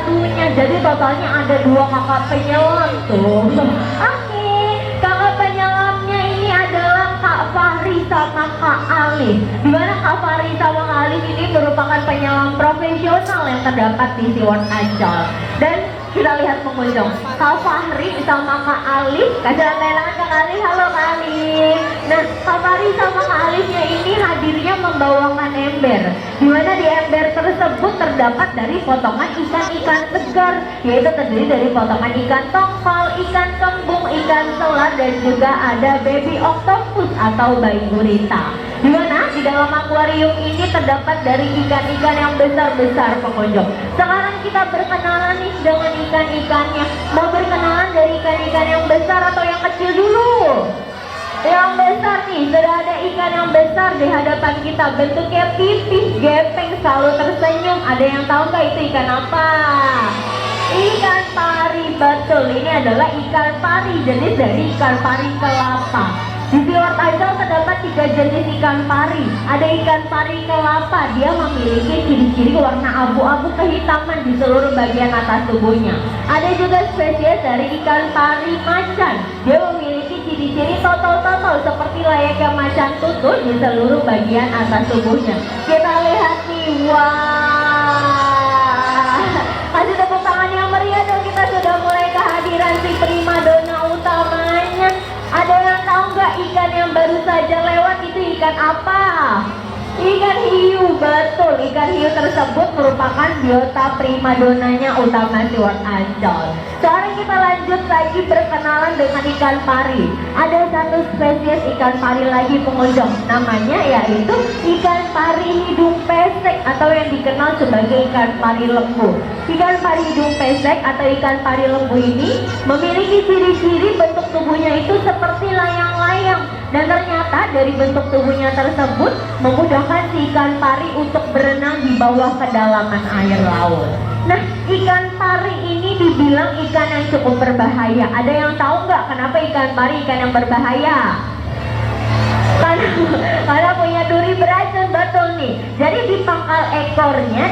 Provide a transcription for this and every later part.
satunya. Jadi totalnya ada 2 kakak penyelam tuh. Oke, kakak penyelamnya ini adalah Kak Fahri sama Kak Alif. Dimana Kak Fahri sama Kak Alif ini merupakan penyelam profesional yang terdapat di SeaWorld Ancol. Dan kita lihat pengunjung, Kak Fahri sama Kak Alif. Kasih tangan Kak Alif, halo Kak Alif. Nah, Kak Fahri sama Kak Alifnya ini hadirnya membawakan ember, dimana di ember tersebut terdapat dari potongan ikan-ikan segar, yaitu terdiri dari potongan ikan tongkol, ikan kembung, ikan selat, dan juga ada baby octopus atau bayi gurita. Dimana di dalam akuarium ini terdapat dari ikan-ikan yang besar-besar pengunjung. Sekarang kita berkenalan nih dengan ikan-ikannya. Mau berkenalan dari ikan-ikan yang besar atau yang kecil dulu? Yang besar nih, sudah ada ikan yang besar di hadapan kita. Bentuknya pipih, gepeng, selalu tersenyum. Ada yang tahu nggak itu ikan apa? Ikan pari, betul. Ini adalah ikan pari, jenis dari ikan pari kelapa. Di SeaWorld Ancol terdapat 3 jenis ikan pari. Ada ikan pari kelapa, dia memiliki ciri-ciri warna abu-abu kehitaman di seluruh bagian atas tubuhnya. Ada juga spesies dari ikan pari macan, dia memiliki ciri-ciri totol-totol seperti layaknya macan tutul di seluruh bagian atas tubuhnya. Kita lihat nih, wah, kasih tepuk tangan yang meriah dong. Kita sudah mulai kehadiran si primadona utamanya. Ada yang tahu nggak ikan yang baru saja lewat itu ikan apa? Ikan hiu, betul. Ikan hiu tersebut merupakan biota primadonanya utama SeaWorld Ancol. Sekarang kita lanjut lagi berkenalan dengan ikan pari. Ada satu spesies ikan pari lagi pengunjung, namanya yaitu ikan pari hidung pesek atau yang dikenal sebagai ikan pari lembu. Ikan pari hidung pesek atau ikan pari lembu ini memiliki ciri-ciri bentuk tubuhnya itu seperti layang-layang, dan ternyata dari bentuk tubuhnya tersebut memudahkan si ikan pari untuk berenang di bawah kedalaman air laut. Nah, ikan pari ini dibilang ikan yang cukup berbahaya. Ada yang tahu nggak kenapa ikan pari ikan yang berbahaya? Karena punya duri beracun, betul nih. Jadi di pangkal ekornya,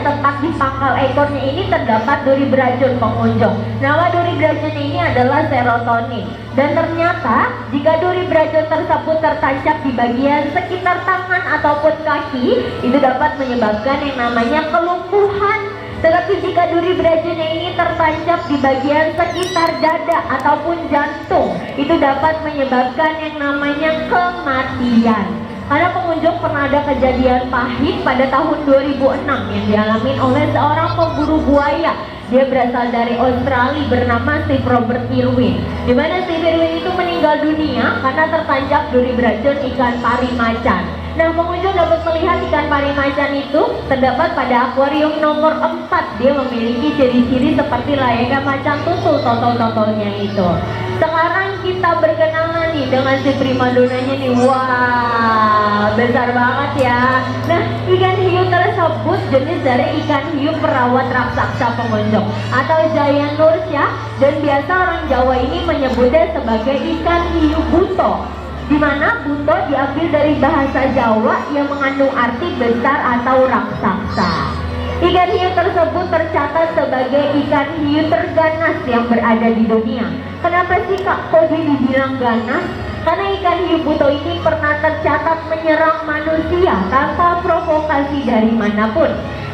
tepat di pangkal ekornya ini terdapat duri beracun pengunjung. Nama duri beracun ini adalah serotonin. Dan ternyata jika duri beracun tersebut tertancap di bagian sekitar tangan ataupun kaki, itu dapat menyebabkan yang namanya kelumpuhan. Tetapi jika duri beracunnya ini tertancap di bagian sekitar dada ataupun jantung, itu dapat menyebabkan yang namanya kematian. Karena pengunjung pernah ada kejadian pahit pada tahun 2006 yang dialami oleh seorang pemburu buaya. Dia berasal dari Australia bernama Steve Robert Irwin, di mana Steve Irwin itu meninggal dunia karena tertancap duri beracun ikan pari macan. Nah, pengunjung dapat melihat ikan pari macan itu terdapat pada akuarium nomor 4. Dia memiliki ciri-ciri seperti layaknya macan tutul, totol-totolnya itu. Sekarang kita berkenalan nih dengan si primadonanya nih. Wah, besar banget ya. Nah, ikan hiu tersebut jenis dari ikan hiu perawat raksasa pengunjung atau giant lursia, dan biasa orang Jawa ini menyebutnya sebagai ikan hiu buto, di mana buto diambil dari bahasa Jawa yang mengandung arti besar atau raksasa. Ikan hiu tersebut tercatat sebagai ikan hiu terganas yang berada di dunia. Kenapa sih Kak kok dia dibilang ganas? Karena ikan hiu buto ini pernah tercatat menyerang manusia tanpa provokasi dari manapun.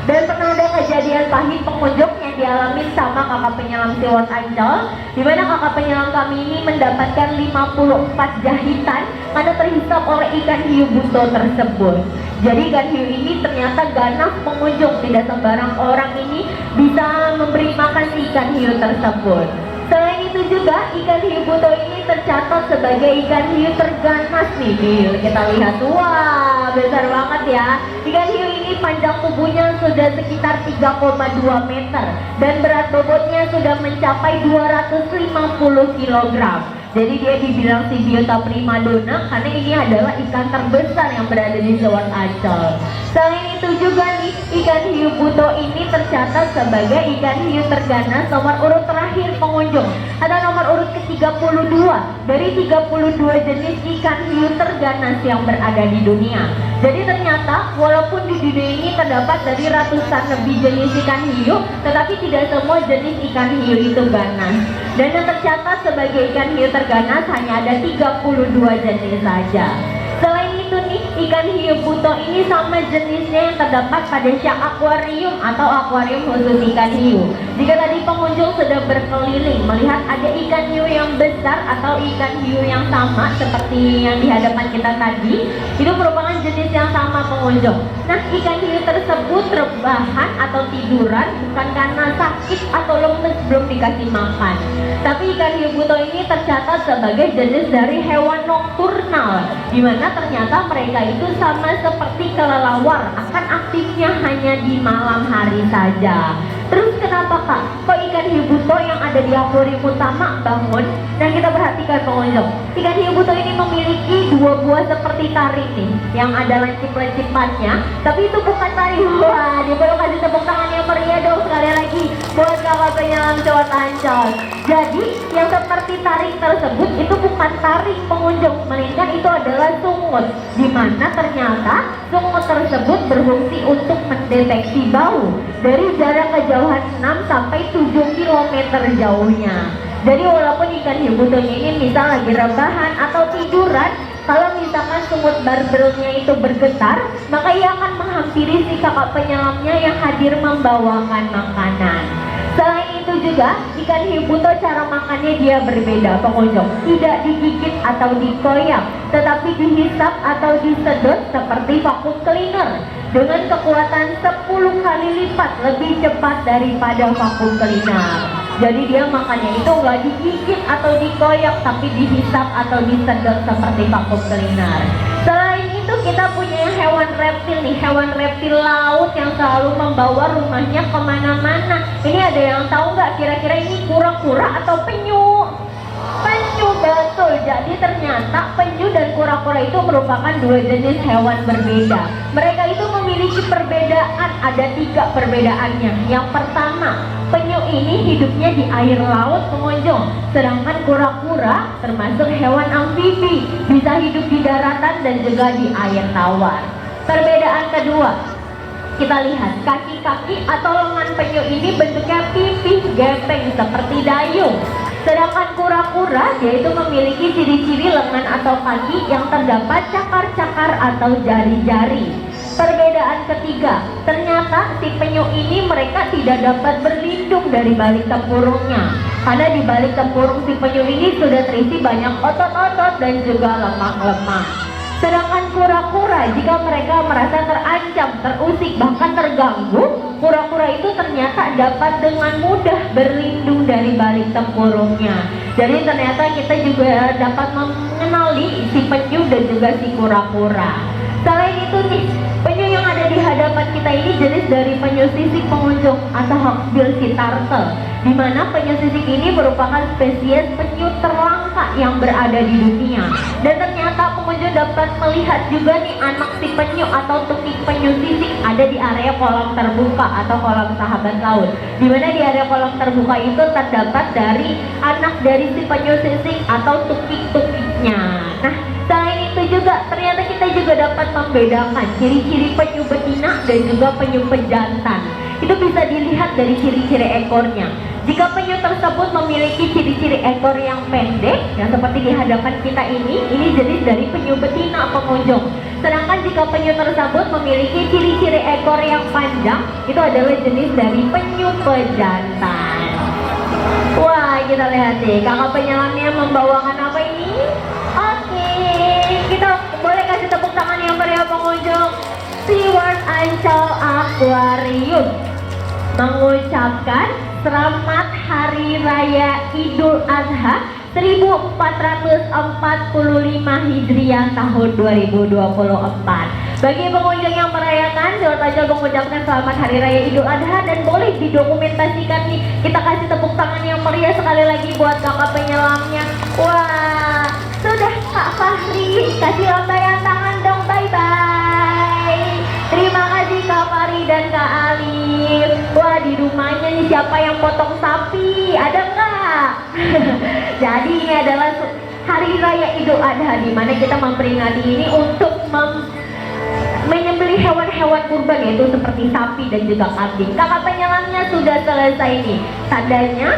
Dan pernah ada kejadian pahit pengunjung yang dialami sama kakak penyelam SeaWorld Ancol, di mana kakak penyelam kami ini mendapatkan 54 jahitan karena terhisap oleh ikan hiu buto tersebut. Jadi ikan hiu ini ternyata ganas pengunjung, tidak sembarang orang ini bisa memberi makan si ikan hiu tersebut. Selain itu juga ikan hiu buto ini tercatat sebagai ikan hiu terganas nih. Kita lihat, wah besar banget ya. Ikan hiu ini panjang tubuhnya sudah sekitar 3,2 meter dan berat bobotnya sudah mencapai 250 kg. Jadi dia dibilang si biota primadona karena ini adalah ikan terbesar yang berada di SeaWorld Ancol. Selain itu juga nih, ikan hiu buto ini tercatat sebagai ikan hiu terganas nomor urut terakhir pengunjung atau nomor urut ke-32 dari 32 jenis ikan hiu terganas yang berada di dunia. Jadi ternyata walaupun di dunia ini terdapat dari ratusan lebih jenis ikan hiu, tetapi tidak semua jenis ikan hiu itu ganas. Dan yang tercatat sebagai ikan hiu terganas hanya ada 32 jenis saja. Selain itu nih, ikan hiu buto ini sama jenisnya yang terdapat pada Shark Aquarium atau akuarium khusus ikan hiu. Jika tadi pengunjung sudah berkeliling melihat ada ikan hiu yang besar atau ikan hiu yang sama seperti yang di hadapan kita tadi, itu merupakan jenis yang sama pengunjung. Nah, ikan hiu tersebut rebahan atau tiduran bukan karena sakit atau lemes belum dikasih makan. Tapi ikan hiu buto ini tercatat sebagai jenis dari hewan nokturnal, di mana ternyata mereka itu sama seperti kelelawar, akan aktifnya hanya di malam hari saja. Terus kenapa kak? Kok ikan hiu buto yang ada di akuarium utama bangun? Dan kita perhatikan pengunjung, ikan hiu buto ini memiliki dua buah seperti taring nih, yang ada lancip-lancipannya. Tapi itu bukan taring. Wah, dia perlu kasih tepuk tangan yang meriah dong sekali lagi buat kakak penyelam cowok Ancol. Jadi yang seperti taring tersebut itu bukan taring pengunjung, melainkan itu adalah sungut, dimana ternyata sungut tersebut berfungsi untuk mendeteksi bau dari jarak kejauhan 6 sampai 7 km jauhnya. Jadi walaupun ikan hiu butonya ini misal lagi rebahan atau tiduran, kalau misalkan sungut barbelnya itu bergetar, maka ia akan menghampiri si kakak penyelamnya yang hadir membawakan makanan. Selain itu juga, ikan hiu buto cara makannya dia berbeda pengunjung. Tidak digigit atau dikoyak, tetapi dihisap atau disedot seperti vacuum cleaner dengan kekuatan 10 kali lipat lebih cepat daripada vacuum cleaner. Jadi dia makannya itu nggak digigit atau dikoyak, tapi dihisap atau disedot seperti vacuum cleaner. Selain itu kita punya hewan reptil nih, hewan reptil laut yang selalu membawa rumahnya kemana-mana. Ini ada yang tahu nggak kira-kira ini kura-kura atau penyu? Penyu, betul. Jadi ternyata penyu dan kura-kura itu merupakan dua jenis hewan berbeda. Mereka itu memiliki perbedaan, ada 3 perbedaannya. Yang pertama, penyu ini hidupnya di air laut pengunjung, sedangkan kura-kura termasuk hewan amfibi, bisa hidup di daratan dan juga di air tawar. Perbedaan kedua, kita lihat kaki-kaki atau lengan penyu ini bentuknya pipih gepeng seperti dayung. Sedangkan kura-kura dia itu memiliki ciri-ciri lengan atau kaki yang terdapat cakar-cakar atau jari-jari. Perbedaan ketiga, ternyata si penyu ini mereka tidak dapat berlindung dari balik tempurungnya, karena di balik tempurung si penyu ini sudah terisi banyak otot-otot dan juga lemak-lemak. Sedangkan kura-kura jika mereka merasa terancam, terusik, bahkan terganggu, kura-kura itu ternyata dapat dengan mudah berlindung dari balik tempurungnya. Jadi ternyata kita juga dapat mengenali si penyu dan juga si kura-kura. Selain itu nih, penyu yang ada di hadapan kita ini jenis dari penyu sisik pengunjung atau hawksbill sea turtle, di mana penyu sisik ini merupakan spesies penyu terlangka yang berada di dunia. Dan ternyata pengunjung dapat melihat juga nih anak si penyu atau tukik penyu sisik ada di area kolam terbuka atau kolam sahabat laut, di mana di area kolam terbuka itu terdapat dari anak dari si penyu sisik atau tukik-tukiknya. Nah, selain itu juga ternyata kita juga dapat membedakan ciri-ciri penyu betina dan juga penyu pejantan. Itu bisa dilihat dari ciri-ciri ekornya. Jika penyu tersebut memiliki ciri-ciri ekor yang pendek, yang seperti di hadapan kita ini jenis dari penyu betina pengunjung. Sedangkan jika penyu tersebut memiliki ciri-ciri ekor yang panjang, itu adalah jenis dari penyu pejantan. Wah, kita lihat deh, kakak penyelamnya membawakan apa ini? Oke, kita boleh kasih tepuk tangan yang meriah pengunjung. SeaWorld Ancol Aquarium mengucapkan Selamat Hari Raya Idul Adha 1445 Hijriah tahun 2024. Bagi pengunjung yang merayakan, SeaWorld Ancol mengucapkan Selamat Hari Raya Idul Adha dan boleh didokumentasikan nih. Kita kasih tepuk tangan yang meriah sekali lagi buat kakak penyelamnya. Wah, sudah Kak Fahri, kasih lambaian tangan dong, bye-bye. Terima kasih Kak Fahri dan Kak Alif. Wah, di rumahnya nih siapa yang potong sapi? Ada nggak? Jadi ini adalah Hari Raya Idul Adha, di mana kita memperingati ini untuk menyembelih hewan-hewan kurban, yaitu seperti sapi dan juga kambing. Kakak penyelamnya sudah selesai nih. Tandanya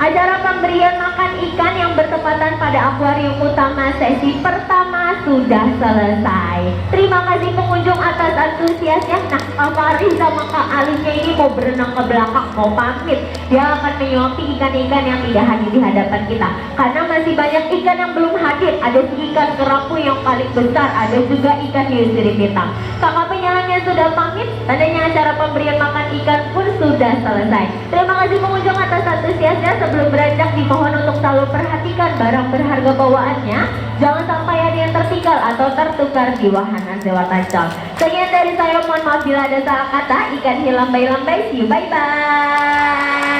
acara pemberian makan ikan yang bertepatan pada akuarium utama sesi pertama sudah selesai. Terima kasih pengunjung atas antusiasnya. Nah, Kak Fahri sama Kak Alisnya ini mau berenang ke belakang, mau pamit. Dia akan menyuapi ikan-ikan yang tidak hadir di hadapan kita. Karena masih banyak ikan yang belum hadir. Ada si ikan kerapu yang paling besar, ada juga ikan hiu sirip hitam. Kakak penyelamnya sudah pamit, tandanya acara pemberian makan ikan pun sudah selesai. Terima kasih pengunjung atas antusiasnya. Sebelum beranjak dimohon untuk selalu perhatikan barang berharga bawaannya. Jangan sampai ada yang tertinggal atau tertukar di wahana sewa tancap. Sekian dari saya, mohon maaf bila ada salah kata. Ikan hilang lambai-lambai, see you, bye-bye.